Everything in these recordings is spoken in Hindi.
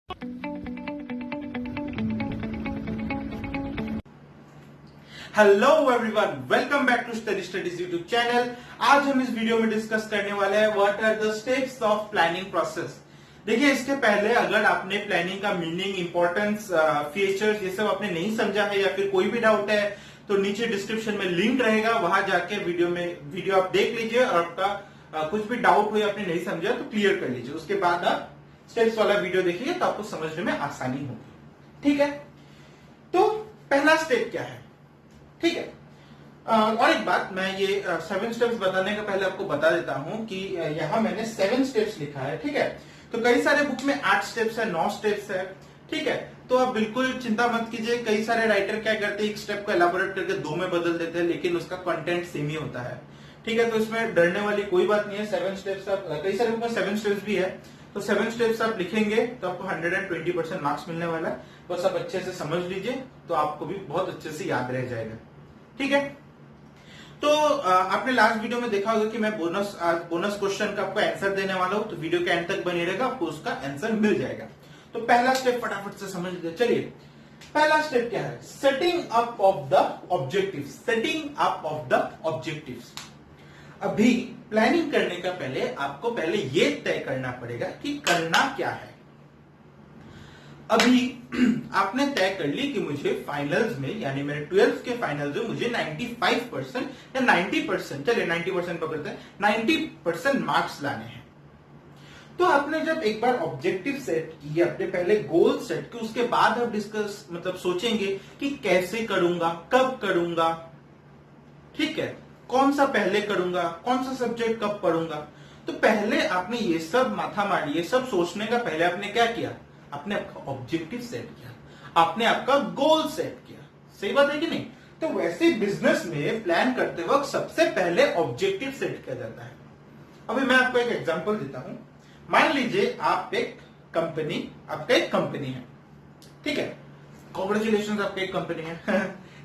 Hello everyone, welcome back to study studies YouTube channel. आज हम इस वीडियो में डिस्कस करने वाले हैं what are the steps of planning process. देखिए, इसके पहले अगर आपने प्लानिंग का मीनिंग, इंपॉर्टेंस, फीचर्स ये सब आपने नहीं समझा है या फिर कोई भी डाउट है तो नीचे डिस्क्रिप्शन में लिंक रहेगा, वहां जाके वीडियो आप देख लीजिए और आपका कुछ भी डाउट हो या आपने नहीं समझा तो क्लियर कर लीजिए। उसके बाद आप स्टेप्स वाला वीडियो देखिए तो आपको समझने में आसानी होगी। ठीक है, तो पहला स्टेप क्या है? ठीक है, और एक बात, मैं ये 7 स्टेप्स बताने का पहले आपको बता देता हूं कि यहां मैंने 7 स्टेप्स लिखा है। ठीक है, तो कई सारे बुक में 8 स्टेप्स है, 9 स्टेप्स है। ठीक है, तो आप बिल्कुल चिंता मत कीजिए। कई सारे राइटर क्या करते हैं, एक स्टेप को एलाबोरेट करके 2 में बदल देते हैं, लेकिन उसका कंटेंट सेम ही होता है। ठीक है, तो इसमें डरने वाली कोई बात नहीं है। 7 स्टेप्स, आप कई सारे बुक में 7 स्टेप्स भी है, तो 7 स्टेप्स आप लिखेंगे तो आपको 120% मार्क्स मिलने वाला है। बस आप अच्छे से समझ लीजिए तो आपको भी बहुत अच्छे से याद रह जाएगा। ठीक है, तो आपने लास्ट वीडियो में देखा होगा कि मैं बोनस क्वेश्चन का आपको आंसर देने वाला हूं, तो वीडियो के एंड तक बने रहेगा, आपको उसका आंसर मिल जाएगा। तो पहला स्टेप फटाफट से समझ लीजिए। चलिए, पहला स्टेप क्या है? Setting up of the objectives. Setting up of the objectives. अभी प्लानिंग करने का पहले आपको पहले ये तय करना पड़ेगा कि करना क्या है। अभी आपने तय कर ली कि मुझे फाइनल्स में, यानी मेरे 12th के फाइनल्स में मुझे 95% या 90%, चलिए 90% पकड़ते हैं, 90% मार्क्स लाने हैं। तो आपने जब एक बार ऑब्जेक्टिव सेट किए, अपने पहले गोल सेट किए, उसके बाद आप सोचेंगे कि कैसे करूंगा, कब करूंगा। ठीक है, कौन सा पहले करूंगा, कौन सा सब्जेक्ट कब पढ़ूंगा। तो पहले आपने ये सब माथा मारी, ये सब सोचने का पहले आपने क्या किया? आपने आपका ऑब्जेक्टिव सेट किया, आपने आपका गोल सेट किया। सही बात है कि नहीं? तो वैसे बिजनेस में प्लान करते वक्त सबसे पहले ऑब्जेक्टिव सेट किया जाता है। अभी मैं आपको एक एग्जांपल देता हूं। मान लीजिए आपका एक कंपनी है। ठीक है, कॉन्ग्रेचुलेशन, आपका एक कंपनी है।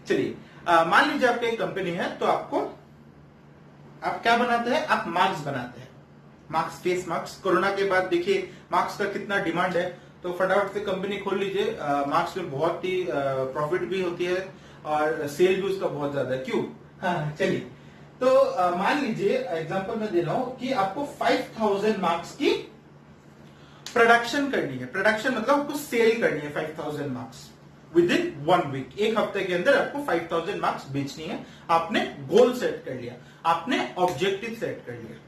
चलिए, मान लीजिए आपका एक कंपनी है, तो आप क्या बनाते हैं? आप मास्क बनाते हैं, मास्क, फेस मास्क। कोरोना के बाद देखिए मास्क का कितना डिमांड है, तो फटाफट से कंपनी खोल लीजिए। मास्क में बहुत ही प्रॉफिट भी होती है और सेल भी उसका बहुत ज्यादा है। क्यों? हाँ, चलिए, तो मान लीजिए एग्जांपल मैं दे रहा हूं कि आपको 5000 मार्क्स की प्रोडक्शन करनी है। प्रोडक्शन मतलब आपको सेल करनी है 5000 मार्क्स विद इन 1 वीक। एक हफ्ते के अंदर आपको 5000 मार्क्स बेचनी है। आपने गोल सेट कर लिया, आपने ऑब्जेक्टिव सेट कर लिया।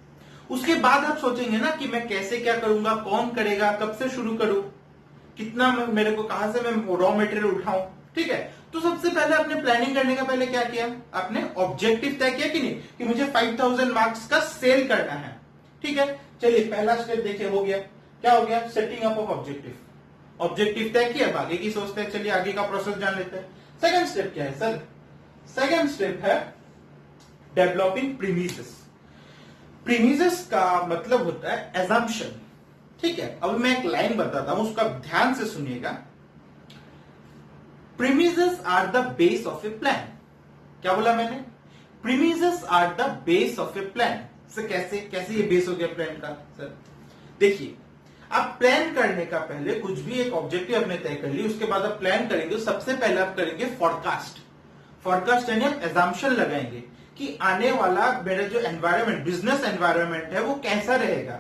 उसके बाद आप सोचेंगे ना कि मैं कैसे क्या करूंगा, कौन करेगा, कब से शुरू करूं, कितना मेरे को, कहां से मैं रॉ मटेरियल उठाऊं। ठीक है, तो सबसे पहले आपने प्लानिंग करने का पहले क्या किया? आपने ऑब्जेक्टिव तय किया कि नहीं, कि मुझे 5000 मार्क्स का सेल करना है। ठीक है, चलिए पहला स्टेप देखिए, हो गया। क्या हो गया? Setting up of objective. Objective तय किया, अब आगे की सोचते हैं। चलिए आगे का प्रोसेस जान लेते हैं। सेकंड स्टेप क्या है सर? सेकंड स्टेप है डेवलपिंग प्रीमिसेस। प्रीमिसेस का मतलब होता है एजम्पशन। ठीक है, अब मैं एक लाइन बताता हूं, उसका ध्यान से सुनिएगा। Premises are the base of a plan. क्या बोला मैंने? Premises are the base of a plan. कैसे ये बेस हो गया प्लान का सर? देखिए, आप प्लान करने का पहले कुछ भी एक ऑब्जेक्टिव आपने तय कर ली, उसके बाद आप प्लान करेंगे, सबसे पहले आप करेंगे फॉरकास्ट। फॉरकास्ट यानी आप एजम्पशन लगाएंगे कि आने वाला मेरा जो एनवायरमेंट, बिजनेस एनवायरमेंट है, वो कैसा रहेगा,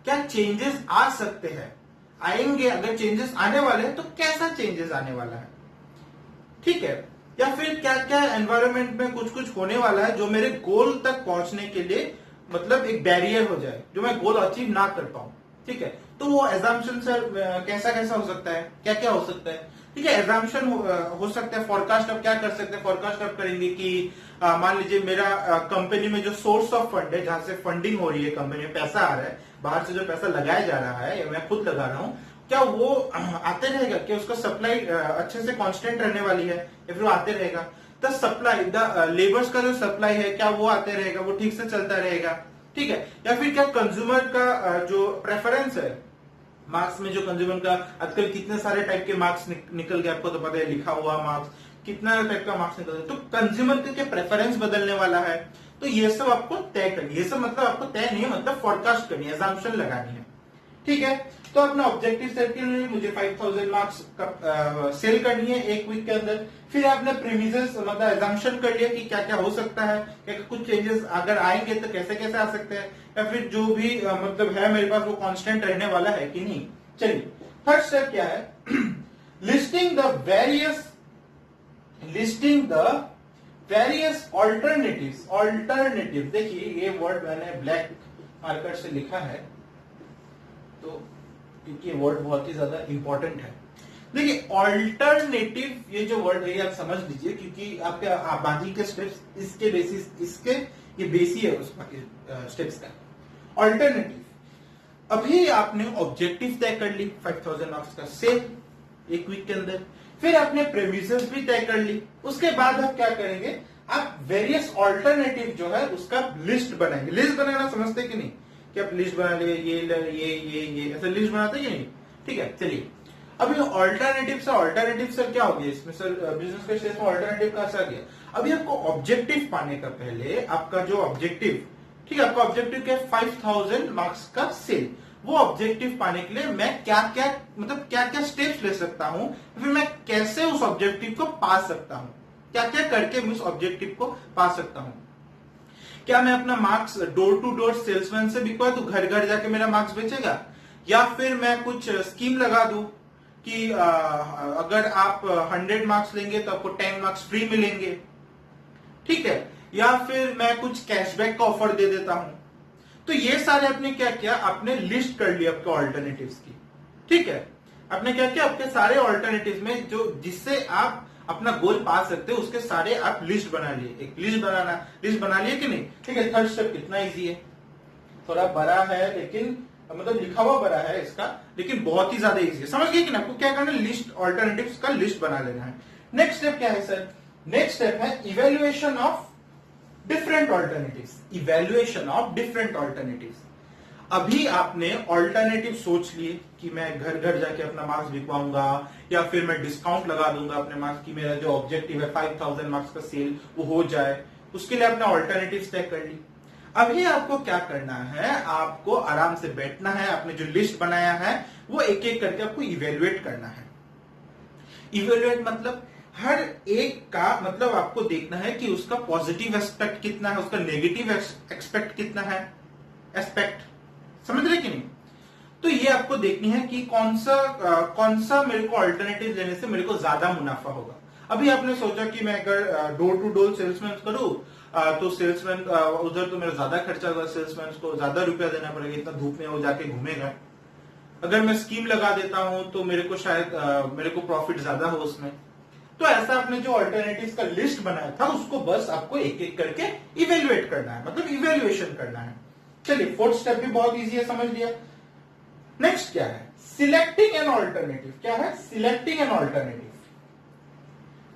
क्या चेंजेस आ सकते हैं, आएंगे, अगर चेंजेस आने वाले हैं तो कैसा चेंजेस आने वाला है। ठीक है, या फिर क्या क्या एनवायरमेंट में कुछ कुछ होने वाला है जो मेरे गोल तक पहुंचने के लिए मतलब एक बैरियर हो जाए, जो मैं गोल अचीव ना कर पाऊं। ठीक है, तो वो एजम्पशन सर कैसा कैसा हो सकता है, क्या क्या हो सकता है? ठीक है, एग्जाम्पशन हो सकता है। फॉरकास्ट आप क्या कर सकते हैं? फॉरकास्ट आप करेंगे कि मान लीजिए मेरा कंपनी में जो सोर्स ऑफ फंड है, जहां से फंडिंग हो रही है, कंपनी में पैसा आ रहा है, बाहर से जो पैसा लगाया जा रहा है या मैं खुद लगा रहा हूं, क्या वो आते रहेगा? क्या उसका सप्लाई अच्छे से कांस्टेंट रहने वाली है या फिर वो आते रहेगा? द सप्लाई, द लेबर्स का जो सप्लाई है, क्या वो आते रहेगा, वो ठीक से चलता रहेगा? ठीक है, या फिर क्या कंज्यूमर का जो प्रेफरेंस है, मार्क्स में जो कंज्यूमर का आजकल कितने सारे टाइप के मार्क्स निकल गए, आपको तो पता है, लिखा हुआ मार्क्स, कितना टाइप का मार्क्स निकल गया, तो कंज्यूमर के प्रेफरेंस बदलने वाला है। तो ये सब आपको तय करनी है। ये सब मतलब आपको तय नहीं है, मतलब फॉरकास्ट करनी है, एजम्पशन लगानी है। ठीक है, तो अपना ऑब्जेक्टिव सेट के लिए मुझे 5000 मार्क्स का सेल करनी है एक वीक के अंदर। फिर आपने प्रीमिसेस मतलब एजम्पशन कर लिया कि क्या क्या हो सकता है, क्या कुछ चेंजेस अगर आएंगे तो कैसे कैसे आ सकते हैं, या फिर जो भी मतलब है मेरे पास वो कांस्टेंट रहने वाला है कि नहीं। चलिए थर्ड स्टेप क्या है, लिस्टिंग द वेरियस ऑल्टरनेटिव। देखिए ये वर्ड मैंने ब्लैक मार्कर से लिखा है, तो क्योंकि ये वर्ड बहुत ही ज्यादा इंपॉर्टेंट है। देखिए ऑल्टरनेटिव ये जो वर्ड है ये आप समझ लीजिए, क्योंकि आपके बाकी के स्टेप्स इसके बेसिस इसके ये बेसी है उस स्टेप्स का। ऑल्टरनेटिव, अभी आपने ऑब्जेक्टिव तय कर ली 5000 मार्क्स का सेल एक वीक के अंदर, फिर आपने प्रेमिसेस भी तय कर ली। उसके बाद आप क्या करेंगे, आप वेरियस ऑल्टरनेटिव जो है उसका लिस्ट बनाएंगे। लिस्ट बनाना समझते कि नहीं, कि आप लिस्ट बना लिए ये ऐसा लिस्ट बनाते कि नहीं। ठीक है, चलिए अभी ऑल्टरनेटिव सर क्या हो गया इसमें, सर बिजनेस के स्टेज में ऑल्टरनेटिव का असर गया। अभी आपको ऑब्जेक्टिव पाने का पहले आपका जो ऑब्जेक्टिव, ठीक है, आपका ऑब्जेक्टिव क्या है 5000 मार्क्स का सेल। वो ऑब्जेक्टिव पाने के लिए मैं क्या क्या स्टेप्स ले सकता हूं, फिर मैं कैसे उस ऑब्जेक्टिव को पा सकता हूं, क्या क्या करके मैं उस ऑब्जेक्टिव को पा सकता हूं। क्या मैं अपना marks door to door salesman से बिकवा दूं, घर घर जाके मेरा मार्क्स बेचेगा, या फिर मैं कुछ स्कीम लगा दूं कि अगर आप 100 मार्क्स लेंगे तो आपको 10 मार्क्स फ्री मिलेंगे। ठीक है, या फिर मैं कुछ कैशबैक का ऑफर दे देता हूं। तो ये सारे आपने क्या किया, आपने लिस्ट कर लिया आपके ऑल्टरनेटिव्स की। ठीक है, आपने क्या किया, आपके सारे ऑल्टरनेटिव्स में जो जिससे आप अपना गोल पा सकते हो उसके सारे आप लिस्ट बना लिए। एक लिस्ट बना लिए कि नहीं। ठीक है, थर्ड स्टेप कितना इजी है, थोड़ा बड़ा है लेकिन मतलब लिखा हुआ बड़ा है इसका, लेकिन बहुत ही ज्यादा इजी है। समझ गए कि ना, आपको क्या करना है, लिस्ट ऑल्टरनेटिव्स का लिस्ट बना लेना है। नेक्स्ट स्टेप क्या है सर, नेक्स्ट स्टेप है इवेल्युएशन ऑफ डिफरेंट ऑल्टरनेटिव्स। अभी आपने ऑल्टरनेटिव सोच लिए कि मैं घर घर जाके अपना मार्क्स बिकवाऊंगा, या फिर मैं डिस्काउंट लगा दूंगा अपने मार्क्स की, मेरा जो ऑब्जेक्टिव है 5000 मार्क्स का सेल वो हो जाए। उसके लिए आपने ऑल्टरनेटिव तय कर ली। अभी आपको क्या करना है, आपको आराम से बैठना है, आपने जो लिस्ट बनाया है वो एक एक करके आपको इवेल्युएट करना है। इवेल्युएट मतलब हर एक का मतलब आपको देखना है कि उसका पॉजिटिव एस्पेक्ट कितना है, उसका नेगेटिव एस्पेक्ट कितना है, एस्पेक्ट समझ रहे कि नहीं। तो ये आपको देखनी है कि कौन सा मेरे को अल्टरनेटिव लेने से मेरे को ज्यादा मुनाफा होगा। अभी आपने सोचा कि मैं अगर डोर टू डोर सेल्समैन करूं तो सेल्समैन उधर तो मेरा ज्यादा खर्चा होगा, सेल्समैन को ज्यादा रुपया देना पड़ेगा, इतना धूप में वो जाके घूमेगा। अगर मैं स्कीम लगा देता हूं तो मेरे को शायद मेरे को प्रॉफिट ज्यादा हो उसमें। तो ऐसा आपने जो ऑल्टरनेटिव्स का लिस्ट बनाया था उसको बस आपको एक एक करके इवेल्युएट करना है, मतलब इवेल्युएशन करना है। चलिए फोर्थ स्टेप भी बहुत इजी है, समझ लिया। नेक्स्ट क्या है, सिलेक्टिंग एन ऑल्टरनेटिव। क्या है, सिलेक्टिंग एन ऑल्टरनेटिव।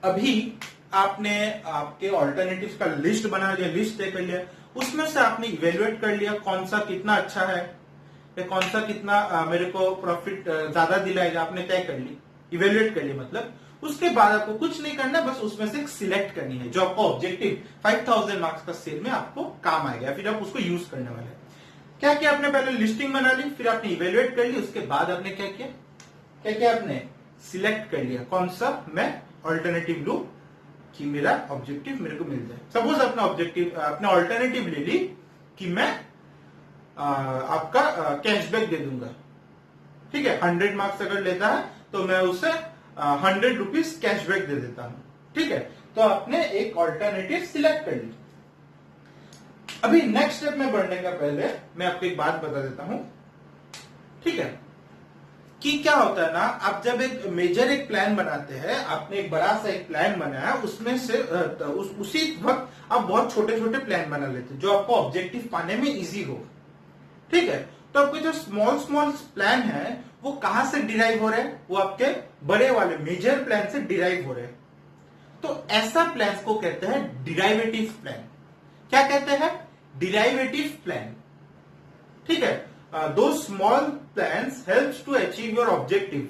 अभी आपने आपके ऑल्टरनेटिव्स का लिस्ट बना लिया, लिस्ट तय कर लिया, उसमें से आपने इवेल्युएट कर लिया कौन सा कितना अच्छा है या कौन सा कितना मेरे को प्रॉफिट ज्यादा दिलाएगा, आपने तय कर ली, इवेल्युएट कर लिया। मतलब उसके बाद आपको कुछ नहीं करना, बस उसमें से सिलेक्ट करनी है जो आपको ऑब्जेक्टिव 5000 मार्क्स का सेल में आपको काम आएगा, फिर आप उसको यूज करने वाले हैं। क्या किया आपने, पहले लिस्टिंग बना ली, फिर आपने इवेल्युएट कर ली, उसके बाद आपने क्या किया आपने सिलेक्ट कर लिया कौन सा मैं ऑल्टरनेटिव लू कि मेरा ऑब्जेक्टिव मेरे को मिल जाए। सपोज अपना ऑब्जेक्टिव अपने ऑल्टरनेटिव ले ली कि मैं आपका कैशबैक दे दूंगा। ठीक है, 100 मार्क्स अगर लेता है तो मैं उसे 100 रुपीज कैशबैक दे देता हूं। ठीक है, तो आपने एक ऑल्टरनेटिव सिलेक्ट कर ली। अभी नेक्स्ट स्टेप में बढ़ने का पहले मैं आपको एक बात बता देता हूं। ठीक है, कि क्या होता है ना, आप जब एक मेजर एक प्लान बनाते हैं, आपने एक बड़ा सा एक प्लान बनाया, उसमें से उसी वक्त आप बहुत छोटे छोटे प्लान बना लेते हैं जो आपको ऑब्जेक्टिव पाने में इजी हो। ठीक है, तो आपके जो स्मॉल प्लान है वो कहां से डिराइव हो रहे हैं, वो आपके बड़े वाले मेजर प्लान से डिराइव हो रहे हैं। तो ऐसा प्लान को कहते हैं डिराइवेटिव प्लान। क्या कहते हैं, डिराइवेटिव प्लान। ठीक है, दो small plans helps to achieve your objective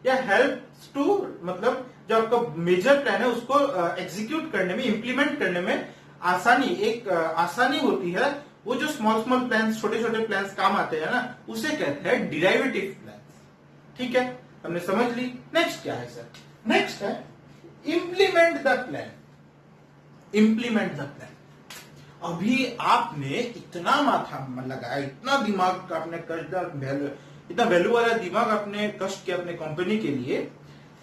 या हेल्प्स टू मतलब जो आपका मेजर प्लान है उसको एग्जीक्यूट करने में, इंप्लीमेंट करने में आसानी होती है वो जो स्मॉल स्मॉल प्लान्स, छोटे छोटे प्लान्स काम आते हैं ना, उसे कहते हैं डिराइवेटिव प्लान्स। ठीक है, हमने समझ ली। नेक्स्ट क्या है सर? नेक्स्ट है implement the plan. Implement the plan. अभी आपने इतना माथा लगाया, इतना दिमाग आपने कष्ट, इतना वैल्यू वाला दिमाग आपने कष्ट किया अपने कंपनी के लिए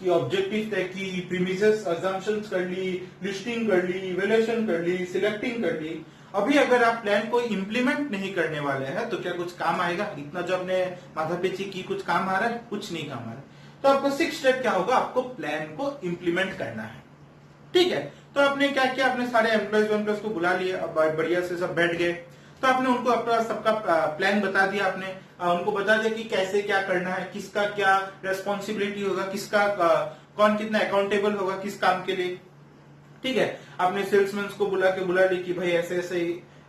कि ऑब्जेक्टिव तय की, प्रीमिसेस अजम्पशंस कर ली, लिस्टिंग कर ली, इवैल्यूएशन कर ली, सिलेक्टिंग कर ली। अभी अगर आप प्लान को इंप्लीमेंट नहीं करने वाले हैं तो क्या कुछ काम आएगा? इतना जो आपने माथापेची की, कुछ काम आ रहा है? कुछ नहीं काम आ रहा है। तो आपका 6 स्टेप क्या होगा? आपको प्लान को इंप्लीमेंट करना है। ठीक है, तो आपने क्या किया? आपने सारे एम्प्लॉयज को बुला लिए, अब बढ़िया से सब बैठ गए। तो आपने उनको अपना सबका प्लान बता दिया, आपने उनको बता दिया कि कैसे क्या करना है, किसका क्या रेस्पॉन्सिबिलिटी होगा, किसका कौन कितना अकाउंटेबल होगा किस काम के लिए। ठीक है, आपने सेल्समैन को बुला ली कि भाई ऐसे ऐसे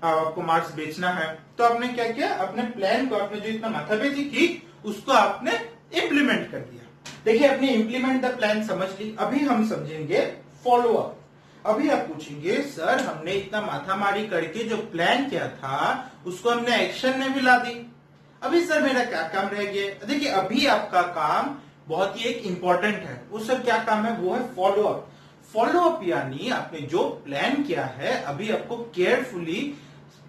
आपको मार्क्स बेचना है। तो आपने क्या किया? अपने प्लान को, आपने जो इतना माथापेची की, उसको आपने इंप्लीमेंट कर दिया। देखिए, अपने इंप्लीमेंट द प्लान समझ ली। अभी हम समझेंगे फॉलो अप। अभी आप पूछेंगे सर हमने इतना माथामारी करके जो प्लान किया था उसको हमने एक्शन में भी ला दी, अभी सर मेरा क्या काम रह गया? देखिए, अभी आपका काम बहुत ही एक इंपॉर्टेंट है। वो सर क्या काम है? वो है फॉलो अप। फॉलो अप यानी आपने जो प्लान किया है, अभी आपको केयरफुली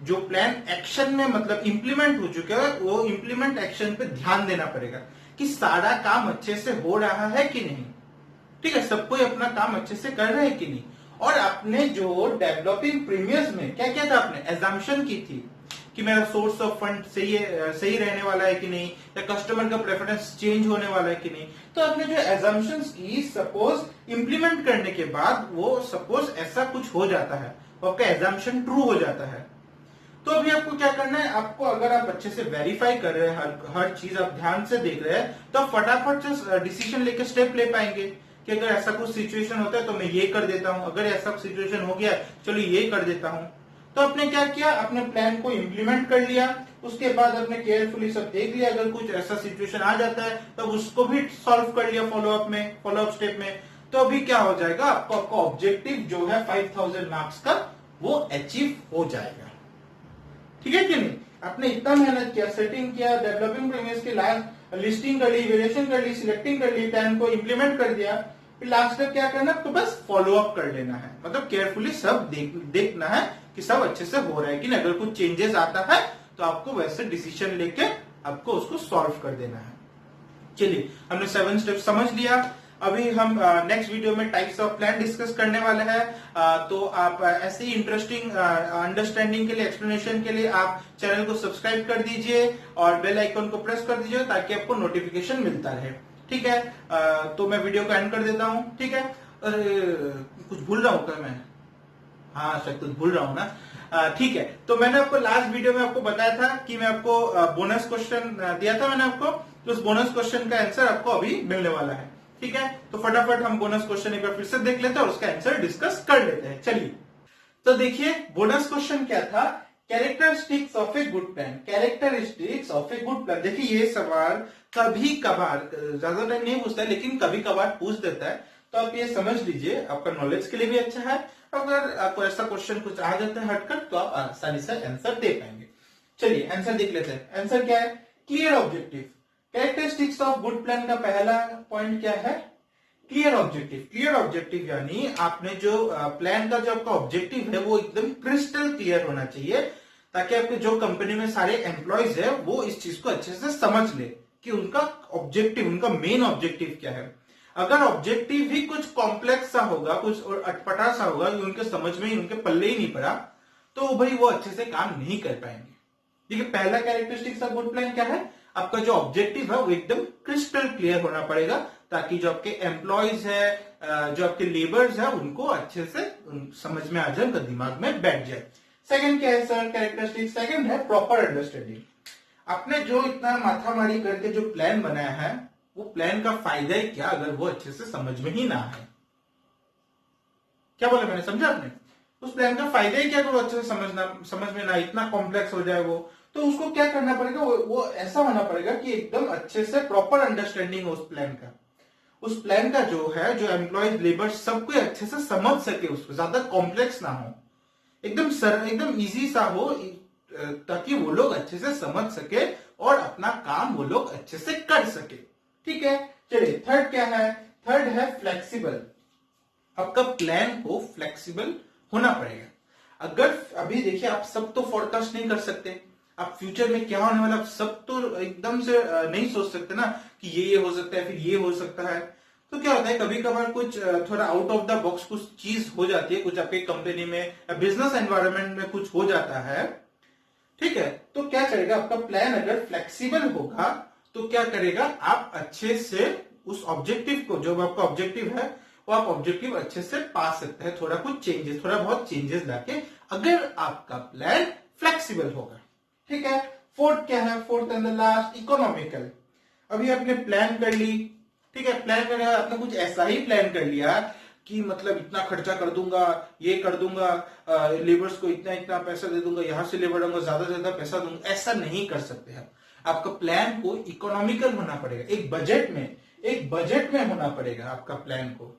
जो प्लान एक्शन में मतलब इंप्लीमेंट हो चुका है, वो इंप्लीमेंट एक्शन पे ध्यान देना पड़ेगा कि सारा काम अच्छे से हो रहा है कि नहीं। ठीक है, सब कोई अपना काम अच्छे से कर रहे हैं कि नहीं। और आपने जो डेवलपिंग प्रीमियस में क्या किया था? आपने एजम्पशन की थी कि मेरा सोर्स ऑफ फंड सही रहने वाला है कि नहीं, या कस्टमर का प्रेफरेंस चेंज होने वाला है कि नहीं। तो आपने जो एजम्पशंस की, सपोज इंप्लीमेंट करने के बाद वो सपोज ऐसा कुछ हो जाता है, वो आपका एजम्पशन ट्रू हो जाता है, तो अभी आपको क्या करना है? आपको अगर आप अच्छे से वेरीफाई कर रहे हैं, हर चीज आप ध्यान से देख रहे हैं, तो आप फटाफट से डिसीजन लेके स्टेप ले पाएंगे कि अगर ऐसा कुछ सिचुएशन होता है तो मैं ये कर देता हूं, अगर ऐसा सिचुएशन हो गया चलो ये कर देता हूं। तो आपने क्या किया? अपने प्लान को इंप्लीमेंट कर लिया, उसके बाद आपने केयरफुली सब देख लिया, अगर कुछ ऐसा सिचुएशन आ जाता है तब उसको भी सॉल्व कर लिया फॉलो अप स्टेप में। तो अभी क्या हो जाएगा? आपको आपका ऑब्जेक्टिव जो है 5000 मार्क्स का, वो अचीव हो जाएगा। ठीक है कि नहीं? आपने इतना मेहनत किया, सेटिंग किया, डेवलपिंग प्रीमियस की लिस्टिंग कर ली, वेरिएशन कर ली, सिलेक्टिंग कर ली, प्लान को इंप्लीमेंट कर दिया, फिर लास्ट स्टेप क्या करना? तो बस फॉलो अप कर लेना है। मतलब केयरफुली सब देखना है कि सब अच्छे से हो रहा है कि नहीं। अगर कुछ चेंजेस आता है तो आपको वैसे डिसीजन लेके आपको उसको सॉल्व कर देना है। चलिए, हमने 7 स्टेप समझ लिया। अभी हम नेक्स्ट वीडियो में टाइप्स ऑफ प्लान डिस्कस करने वाले हैं। तो आप ऐसी इंटरेस्टिंग अंडरस्टैंडिंग के लिए, एक्सप्लेनेशन के लिए आप चैनल को सब्सक्राइब कर दीजिए और बेल आइकन को प्रेस कर दीजिए ताकि आपको नोटिफिकेशन मिलता रहे। ठीक है, तो मैं वीडियो को एंड कर देता हूं। ठीक है, कुछ भूल रहा हूं क्या मैं? हाँ, शायद कुछ भूल रहा हूं ना। ठीक है, तो मैंने आपको लास्ट वीडियो में आपको बताया था कि मैं आपको बोनस क्वेश्चन दिया था मैंने आपको, तो उस बोनस क्वेश्चन का आंसर आपको अभी मिलने वाला है। ठीक है, तो फटाफट हम बोनस क्वेश्चन एक बार फिर से देख लेते हैं और उसका आंसर डिस्कस कर लेते हैं। चलिए, तो देखिए बोनस क्वेश्चन क्या था? Characteristics of a good plan. Characteristics of a good plan. देखिए, ये सवाल कभी कभार, ज्यादा टाइम नहीं पूछता है लेकिन कभी कभार पूछ देता है, तो आप ये समझ लीजिए, आपका नॉलेज के लिए भी अच्छा है। अगर आपको ऐसा क्वेश्चन कुछ आ जाता है हटकर, तो आप आसानी से आंसर दे पाएंगे। चलिए आंसर देख लेते हैं। आंसर क्या है? Clear objective. Characteristics of good plan का पहला पॉइंट क्या है? Clear objective. क्लियर ऑब्जेक्टिव यानी आपने जो प्लान का जो आपका ऑब्जेक्टिव है वो एकदम क्रिस्टल क्लियर होना चाहिए, ताकि आपके जो कंपनी में सारे एम्प्लॉयज है वो इस चीज को अच्छे से समझ ले कि उनका ऑब्जेक्टिव, उनका मेन ऑब्जेक्टिव क्या है। अगर ऑब्जेक्टिव ही कुछ कॉम्प्लेक्स सा होगा, कुछ अटपटा सा होगा, उनके समझ में ही, उनके पल्ले ही नहीं पड़ा, तो भाई वो अच्छे से काम नहीं कर पाएंगे। देखिए, पहला कैरेक्टरिस्टिक्स ऑफ गुड प्लान क्या है? आपका जो ऑब्जेक्टिव है वो एकदम क्रिस्टल क्लियर होना पड़ेगा, ताकि जो आपके एम्प्लॉयज है, जो आपके लेबर्स है, उनको अच्छे से समझ में आ जाए, उनका दिमाग में बैठ जाए। सेकंड क्या है सर कैरेक्टरिस्टिक? सेकंड है प्रॉपर अंडरस्टैंडिंग। आपने जो इतना माथामारी करके जो प्लान बनाया है, वो प्लान का फायदा ही क्या अगर वो अच्छे से समझ में ही ना आए? क्या बोला मैंने, समझा आपने? उस प्लान का फायदा ही क्या अगर वो अच्छे से समझ में ना, इतना कॉम्प्लेक्स हो जाए वो, तो उसको क्या करना पड़ेगा? वो ऐसा होना पड़ेगा कि एकदम अच्छे से प्रॉपर अंडरस्टैंडिंग हो उस प्लान का। उस प्लान का जो है, जो एम्प्लॉयज, लेबर, सबको अच्छे से समझ सके, उसको ज्यादा कॉम्प्लेक्स ना हो, एकदम इजी सा हो, ताकि वो लोग अच्छे से समझ सके और अपना काम वो लोग अच्छे से कर सके। ठीक है, चलिए थर्ड क्या है? थर्ड है फ्लेक्सिबल। आपका प्लान को फ्लेक्सिबल होना पड़ेगा। अगर अभी देखिए, आप सब तो फोरकास्ट नहीं कर सकते, आप फ्यूचर में क्या होने वाला आप सब तो एकदम से नहीं सोच सकते ना कि ये हो सकता है, फिर ये हो सकता है। तो क्या होता है, कभी कभार कुछ थोड़ा आउट ऑफ द बॉक्स कुछ चीज हो जाती है, कुछ आपके कंपनी में बिजनेस एनवायरनमेंट में कुछ हो जाता है। ठीक है, तो क्या करेगा आपका प्लान अगर फ्लेक्सिबल होगा तो क्या करेगा, आप अच्छे से उस ऑब्जेक्टिव को, जो आपका ऑब्जेक्टिव है वो आप ऑब्जेक्टिव अच्छे से पा सकते हैं, थोड़ा कुछ चेंजेस, थोड़ा बहुत चेंजेस लाके, अगर आपका प्लान फ्लेक्सिबल होगा। ठीक है, फोर्थ क्या है? Fourth and the last, economical. अभी आपने प्लान कर ली, ठीक है, प्लान करने बाद आपने कुछ ऐसा ही प्लान कर लिया कि मतलब इतना खर्चा कर दूंगा, ये कर दूंगा, लेबर्स को इतना इतना पैसा दे दूंगा, यहां से लेबर दूंगा, ज्यादा से ज्यादा पैसा दूंगा, ऐसा नहीं कर सकते हैं। आपका प्लान को इकोनॉमिकल होना पड़ेगा, एक बजट में होना पड़ेगा आपका प्लान को।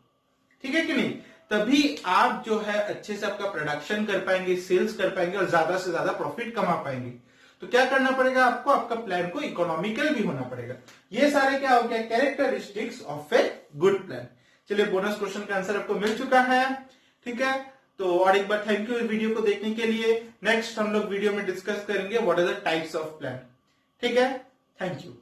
ठीक है कि नहीं? तभी आप जो है अच्छे से आपका प्रोडक्शन कर पाएंगे, सेल्स कर पाएंगे और ज्यादा से ज्यादा प्रॉफिट कमा पाएंगे। तो क्या करना पड़ेगा आपको? आपका प्लान को इकोनॉमिकल भी होना पड़ेगा। ये सारे क्या हो गया? Characteristics of a good plan. चलिए, बोनस क्वेश्चन का आंसर आपको मिल चुका है। ठीक है, तो और एक बार थैंक यू इस वीडियो को देखने के लिए। नेक्स्ट हम लोग वीडियो में डिस्कस करेंगे what are the types of plan. ठीक है, थैंक यू।